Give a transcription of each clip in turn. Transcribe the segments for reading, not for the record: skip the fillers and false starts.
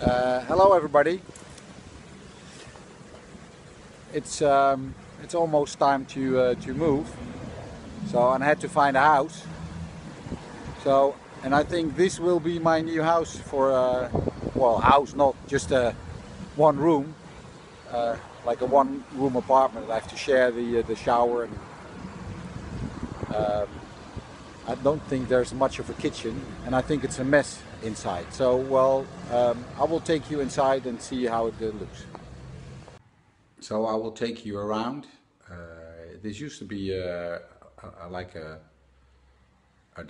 Hello everybody. It's almost time to move, so and I had to find a house. So and I think this will be my new house for well, house, not just a one room, like a one room apartment. I have to share the shower, and um, I don't think there's much of a kitchen, and I think it's a mess inside. So well, I will take you inside and see how it looks. So I will take you around. This used to be like an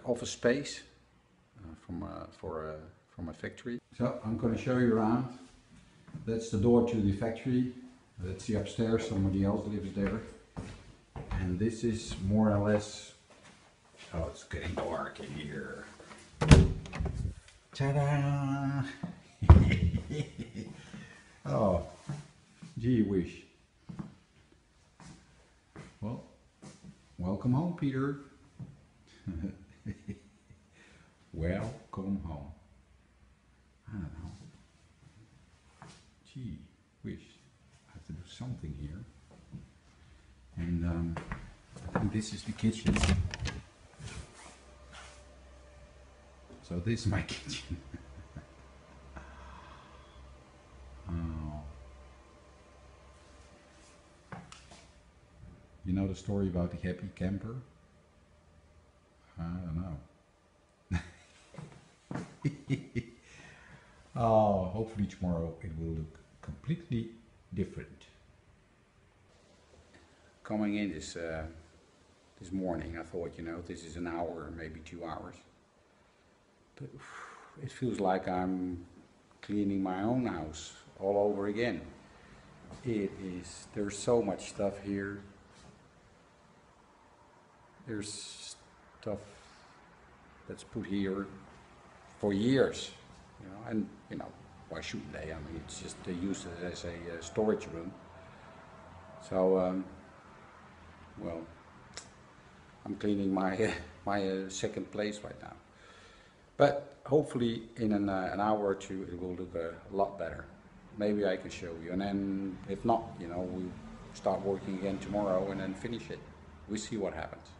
office space from a factory. So I'm going to show you around. That's the door to the factory. That's the upstairs. Somebody else lives there. And this is more or less. Oh, it's getting dark in here. Ta-da! Oh, gee whiz. Well, welcome home, Peter. Welcome home. I don't know. Gee whiz. I have to do something here. And I think this is the kitchen. So this is my kitchen. Oh. You know the story about the happy camper? I don't know. Oh, hopefully tomorrow it will look completely different. Coming in this morning, I thought, you know, this is an hour, maybe 2 hours. But it feels like I'm cleaning my own house all over again. There's so much stuff here. There's stuff that's put here for years, you know, and you know, why shouldn't they? I mean, it's just they use it as a storage room. So, well, I'm cleaning my my second place right now. But hopefully in an hour or two it will look a lot better. Maybe I can show you, and then if not, you know, we start working again tomorrow and then finish it. We see what happens.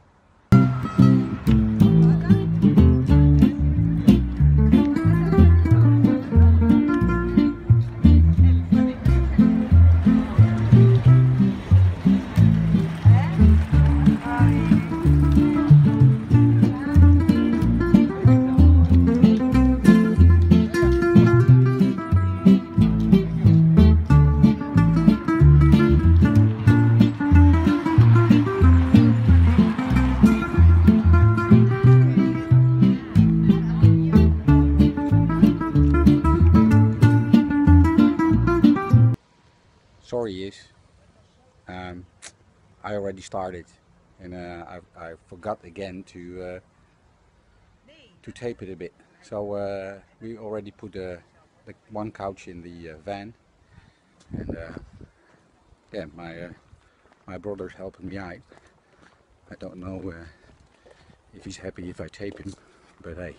Sorry is, I already started, and I forgot again to tape it a bit. So we already put the one couch in the van, and yeah, my brother's helping me out. I don't know if he's happy if I tape him, but hey,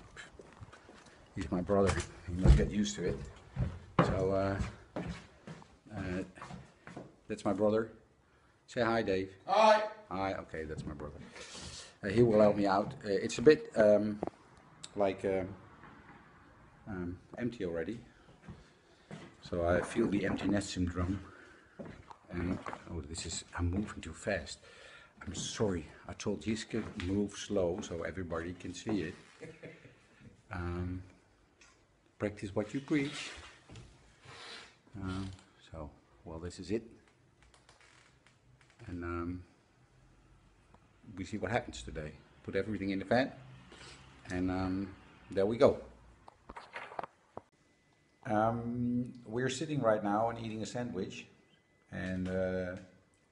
he's my brother. He must get used to it. So that's my brother. Say hi, Dave. Hi. Hi. Okay, that's my brother. He will help me out. It's a bit like empty already, so I feel the emptiness syndrome. And oh, I'm moving too fast. I'm sorry. I told Jiske move slow so everybody can see it. Practice what you preach. So, well, this is it. And we see what happens today. Put everything in the van, and there we go. We're sitting right now and eating a sandwich, and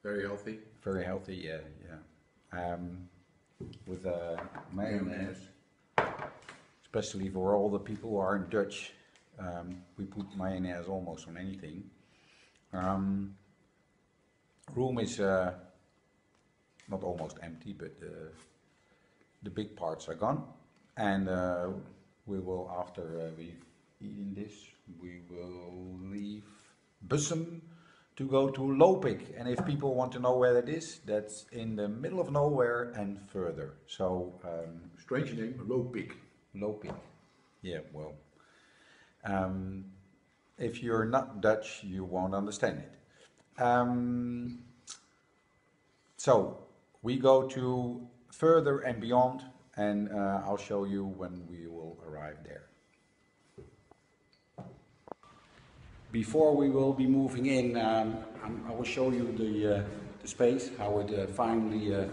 Very healthy. very healthy, yeah, yeah. With mayonnaise, especially for all the people who aren't Dutch. We put mayonnaise almost on anything. Room is not almost empty, but the big parts are gone, and we will, after we've eaten this, we will Bussum to go to Lopik. And if people want to know where that is, that's in the middle of nowhere and further. So Strange name, Lopik. Lopik. Yeah, well, if you're not Dutch, you won't understand it. So we go to further and beyond, and I'll show you when we will arrive there. Before we will be moving in, I will show you the space, how it finally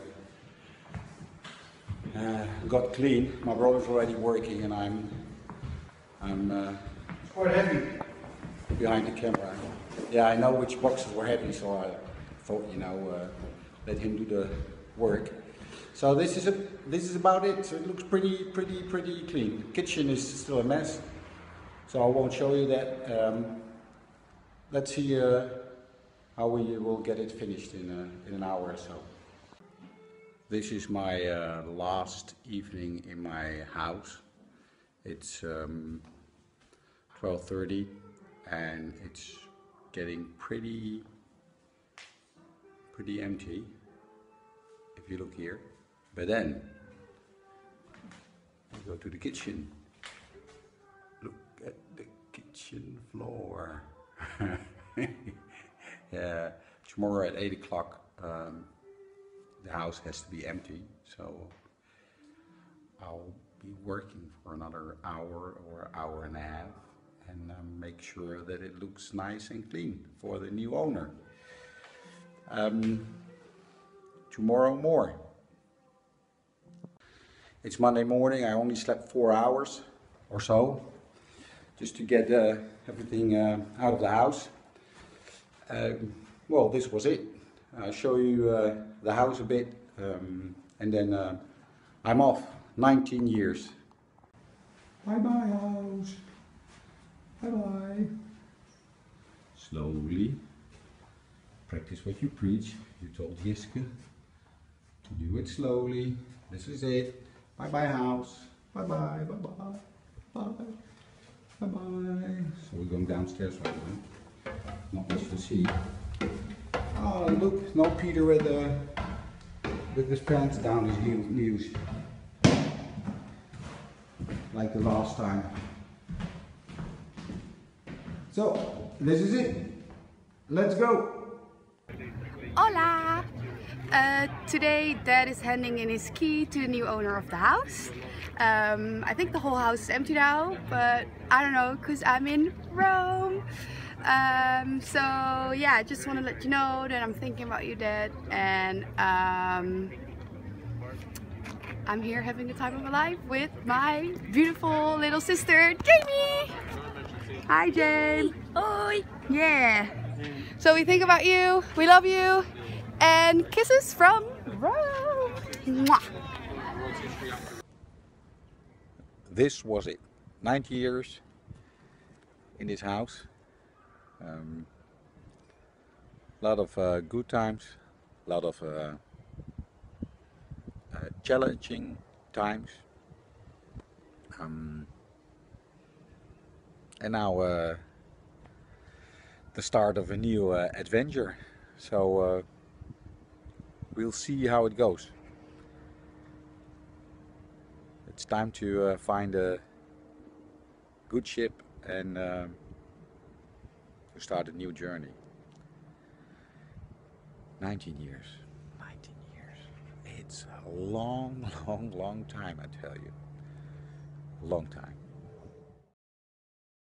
got clean. My brother's already working, and I'm Quite heavy. behind the camera. Yeah, I know which boxes were heavy, so I thought, let him do the work. So this is about it. So it looks pretty clean. The kitchen is still a mess, so I won't show you that. Let's see how we will get it finished in an hour or so. This is my last evening in my house. It's 12:30 and it's getting pretty empty if you look here. But then we go to the kitchen. Look at the kitchen floor. Yeah, tomorrow at 8 o'clock the house has to be empty, so I'll be working for another hour or hour and a half and make sure that it looks nice and clean for the new owner. Tomorrow more. It's Monday morning. I only slept 4 hours or so just to get everything out of the house. Well, this was it. I'll show you the house a bit, and then I'm off. 19 years. Bye bye house. Bye bye. Slowly. Practice what you preach. You told Jiske to do it slowly. This is it. Bye bye house. Bye bye. Bye bye. Bye. Bye bye. So we're going downstairs right now. Not much to see. Oh look, no Peter with his pants down his knees. Like the last time. So, this is it. Let's go. Hola! Today Dad is handing in his key to the new owner of the house. I think the whole house is empty now, but I don't know because I'm in Rome. So yeah, I just want to let you know that I'm thinking about you, Dad, and I'm here having the time of my life with my beautiful little sister, Jamie! Hi, Jamie! Oi! Yeah! So we think about you, we love you, and kisses from Rome! Mwah. This was it. 90 years in this house. A lot of good times, a lot of challenging times, and now the start of a new adventure. So we'll see how it goes. It's time to find a good ship and to start a new journey. 19 years. 19 years. It's a long time, I tell you. A long time.